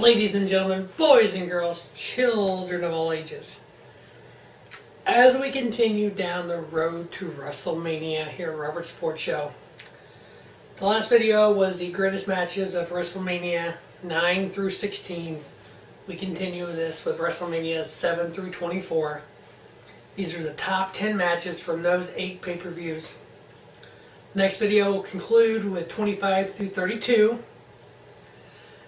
Ladies and gentlemen, boys and girls, children of all ages, as we continue down the road to WrestleMania here at Robert Sports Show, the last video was the greatest matches of WrestleMania 9 through 16. We continue this with WrestleMania 7 through 24. These are the top 10 matches from those 8 pay-per-views. Next video will conclude with 25 through 32.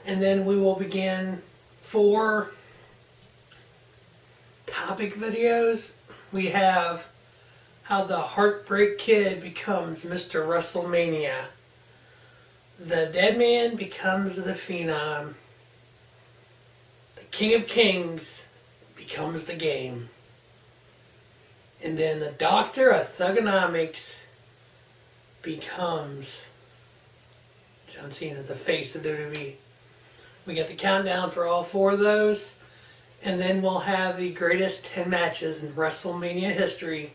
And then we will begin 4 topic videos. We have how the Heartbreak Kid becomes Mr. WrestleMania. The Dead Man becomes the Phenom. The King of Kings becomes the Game. And then the Doctor of Thugonomics becomes John Cena, the face of WWE. We get the countdown for all 4 of those, and then we'll have the greatest 10 matches in WrestleMania history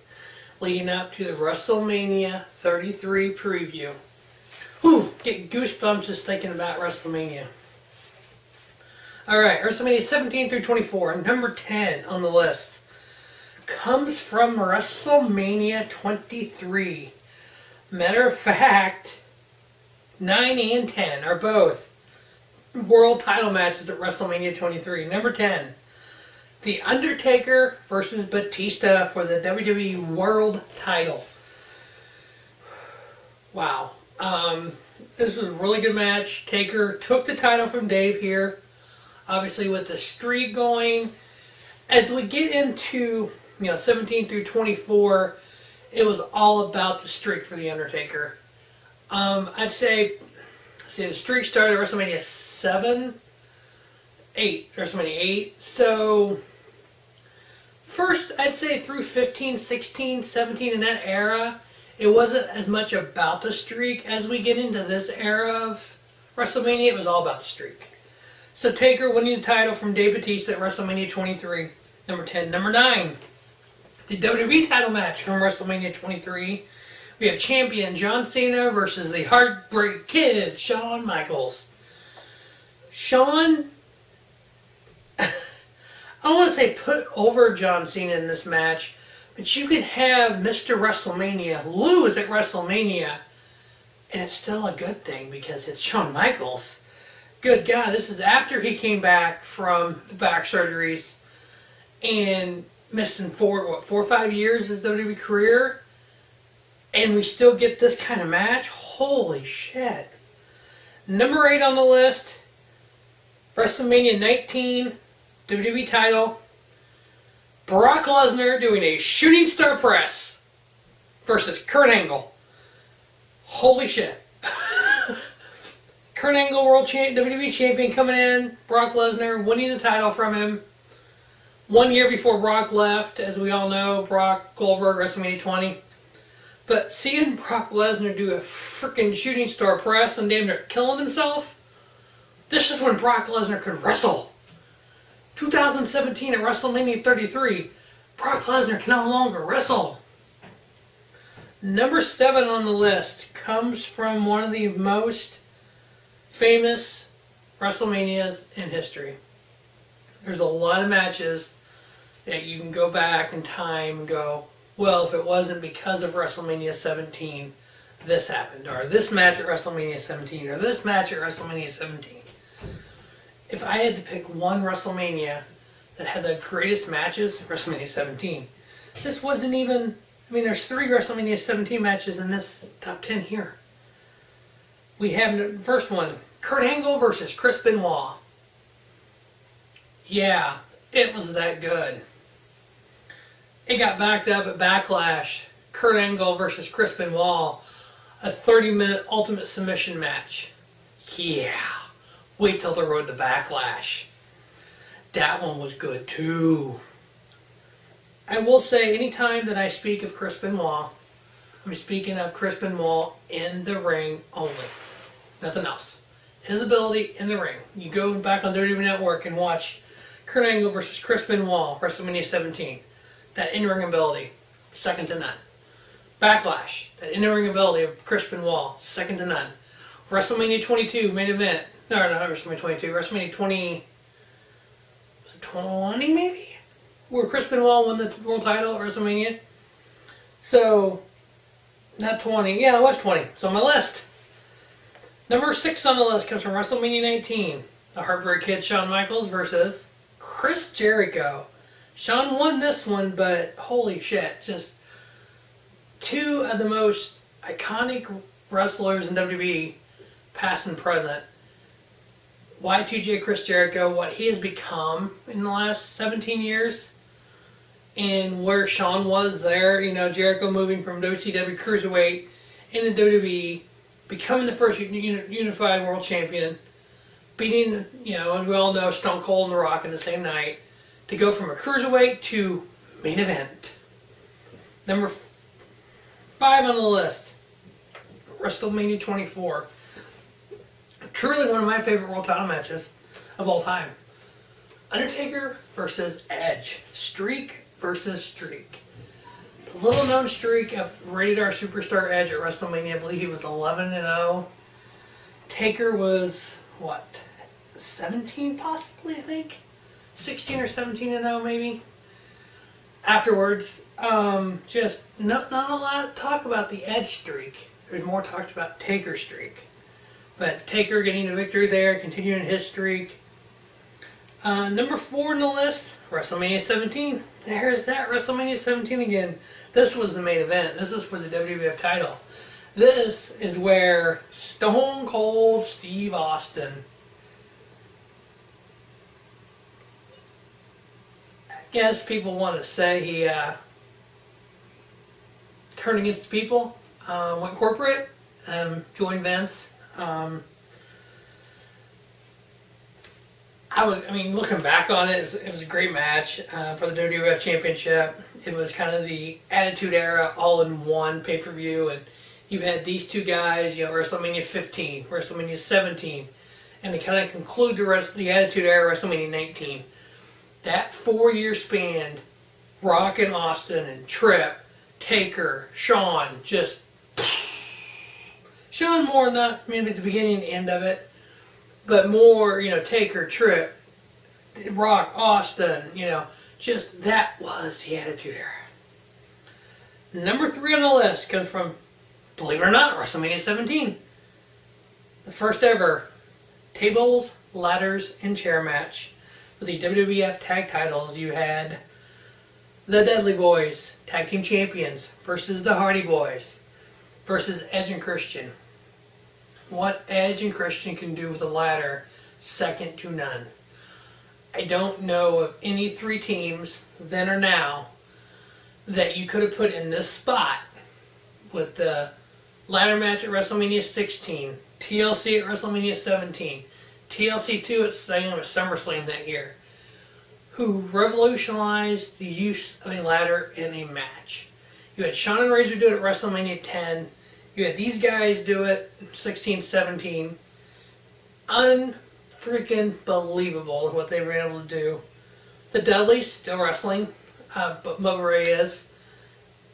leading up to the WrestleMania 33 preview. Whew, get goosebumps just thinking about WrestleMania. Alright, WrestleMania 17 through 24, number 10 on the list, comes from WrestleMania 23. Matter of fact, 9 and 10 are both world title matches at WrestleMania 23. Number 10, The Undertaker versus Batista for the WWE World title. Wow. This was a really good match. Taker took the title from Dave here, obviously with the streak going. As we get into 17 through 24, it was all about the streak for The Undertaker. I'd say the streak started at WrestleMania WrestleMania 8. So, first, I'd say through 15, 16, 17, in that era, it wasn't as much about the streak. As we get into this era of WrestleMania, it was all about the streak. So, Taker winning the title from Dave Batista at WrestleMania 23, number 10. Number 9, the WWE title match from WrestleMania 23. We have champion John Cena versus the Heartbreak Kid, Shawn Michaels. Shawn, I don't want to say put over John Cena in this match, but you can have Mr. WrestleMania lose at WrestleMania, and it's still a good thing because it's Shawn Michaels. Good God, this is after he came back from the back surgeries and missed in 4 or 5 years his WWE career. And we still get this kind of match? Holy shit. Number 8 on the list, WrestleMania 19, WWE title. Brock Lesnar doing a shooting star press versus Kurt Angle. Holy shit. Kurt Angle, WWE champion, coming in. Brock Lesnar winning the title from him. 1 year before Brock left, as we all know, Brock Goldberg, WrestleMania 20. But seeing Brock Lesnar do a freaking shooting star press and damn near killing himself, this is when Brock Lesnar could wrestle. 2017 at WrestleMania 33, Brock Lesnar can no longer wrestle. Number 7 on the list comes from one of the most famous WrestleManias in history. There's a lot of matches that you can go back in time and go, well, if it wasn't because of WrestleMania 17, this happened, or this match at WrestleMania 17, or this match at WrestleMania 17. If I had to pick one WrestleMania that had the greatest matches, WrestleMania 17. This wasn't even, there's 3 WrestleMania 17 matches in this top 10 here. We have the first one, Kurt Angle versus Chris Benoit. Yeah, it was that good. It got backed up at Backlash. Kurt Angle versus Chris Benoit. A 30-minute Ultimate Submission match. Yeah. Wait till the road to Backlash. That one was good too. I will say, anytime that I speak of Chris Benoit, I'm speaking of Chris Benoit in the ring only. Nothing else. His ability in the ring. You go back on WWE Network and watch Kurt Angle versus Chris Benoit, WrestleMania 17. That in-ring ability, second to none. Backlash, that in-ring ability of Chris Benoit, second to none. WrestleMania 22 main event. No, not WrestleMania 22. WrestleMania 20. was it 20 maybe? Where Chris Benoit won the world title at WrestleMania. So, not 20. Yeah, it was 20. So on my list. Number 6 on the list comes from WrestleMania 19. The Heartbreak Kid Shawn Michaels versus Chris Jericho. Shawn won this one, but holy shit. Just two of the most iconic wrestlers in WWE, past and present. Y2J Chris Jericho, what he has become in the last 17 years, and where Shawn was there, you know, Jericho moving from WCW Cruiserweight into WWE, becoming the first unified world champion, beating, you know, as we all know, Stone Cold and The Rock in the same night, to go from a Cruiserweight to main event. Number 5 on the list, WrestleMania 24. Truly one of my favorite world title matches of all time. Undertaker versus Edge. Streak versus streak. The little known streak of Rated R Superstar Edge at WrestleMania, I believe he was 11-0. Taker was, what, 17 possibly, I think? 16 or 17-0 maybe? Afterwards, just not a lot of talk about the Edge streak. There's more talked about Taker streak. But Taker getting a victory there, continuing his streak. Number 4 on the list, WrestleMania 17. There's that, WrestleMania 17 again. This was the main event. This is for the WWF title. This is where Stone Cold Steve Austin, I guess people want to say he turned against the people, went corporate, joined Vince. Looking back on it, it was a great match for the WWF Championship. It was kind of the Attitude Era all-in-one pay-per-view, and you had these two guys, you know, WrestleMania 15, WrestleMania 17, and to kind of conclude the rest of the Attitude Era, WrestleMania 19. That 4-year span, Rock and Austin and Tripp, Taker, Shawn, just Shawn more not maybe at the beginning and end of it, but more, you know, Taker, Tripp, Rock, Austin, you know, just that was the Attitude Era. Number 3 on the list comes from, believe it or not, WrestleMania 17. The first ever tables, ladders, and chair match for the WWF tag titles. You had the Dudley Boys, tag team champions, versus the Hardy Boys, versus Edge and Christian. What Edge and Christian can do with a ladder, second to none. I don't know of any 3 teams, then or now, that you could have put in this spot with the ladder match at WrestleMania 16, TLC at WrestleMania 17, TLC 2 at SummerSlam that year, who revolutionized the use of a ladder in a match. You had Shawn and Razor do it at WrestleMania 10. You had these guys do it 16, 17. Unfreaking believable what they were able to do. The Dudleys still wrestling, but Bubba Ray is.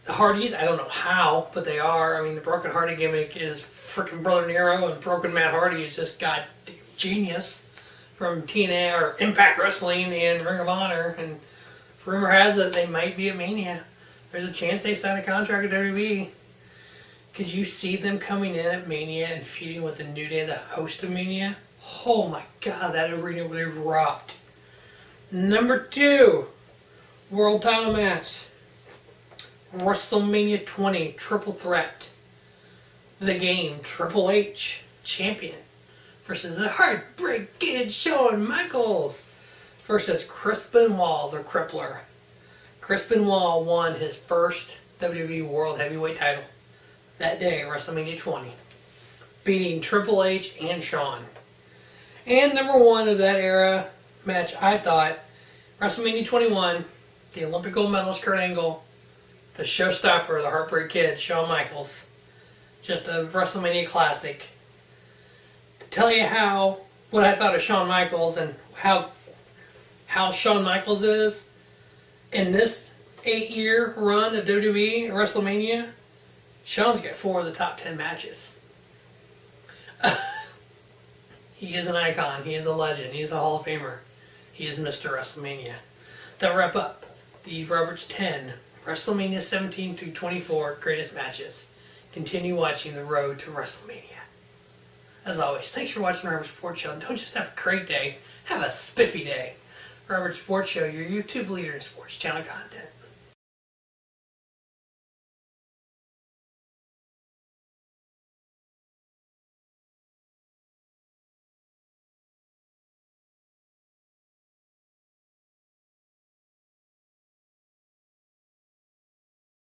The Hardys, I don't know how, but they are. I mean, the Broken Hardy gimmick is freaking Brother Nero, and Broken Matt Hardy is just got genius from TNA or Impact Wrestling and Ring of Honor. And rumor has it they might be at Mania. There's a chance they sign a contract with WWE. Could you see them coming in at Mania and feuding with the New Day, the host of Mania? Oh my God, that arena would erupt. Number 2, world title match. WrestleMania 20, Triple Threat. The Game, Triple H, champion, versus the Heartbreak Kid Shawn Michaels, versus Chris Benoit, the Crippler. Chris Benoit won his first WWE World Heavyweight title that day at WrestleMania 20, beating Triple H and Shawn. And number 1 of that era match, I thought, WrestleMania 21, the Olympic gold medalist Kurt Angle, the showstopper, the Heartbreak Kid, Shawn Michaels. Just a WrestleMania classic. To tell you what I thought of Shawn Michaels and how Shawn Michaels is, in this 8-year run of WWE at WrestleMania, Shawn's got 4 of the top 10 matches. He is an icon. He is a legend. He's a Hall of Famer. He is Mr. WrestleMania. That'll wrap up the Roberts 10 WrestleMania 17 through 24 greatest matches. Continue watching the road to WrestleMania. As always, thanks for watching the Robert Sports Show. Don't just have a great day, have a spiffy day. Robert Sports Show, your YouTube leader in sports channel content.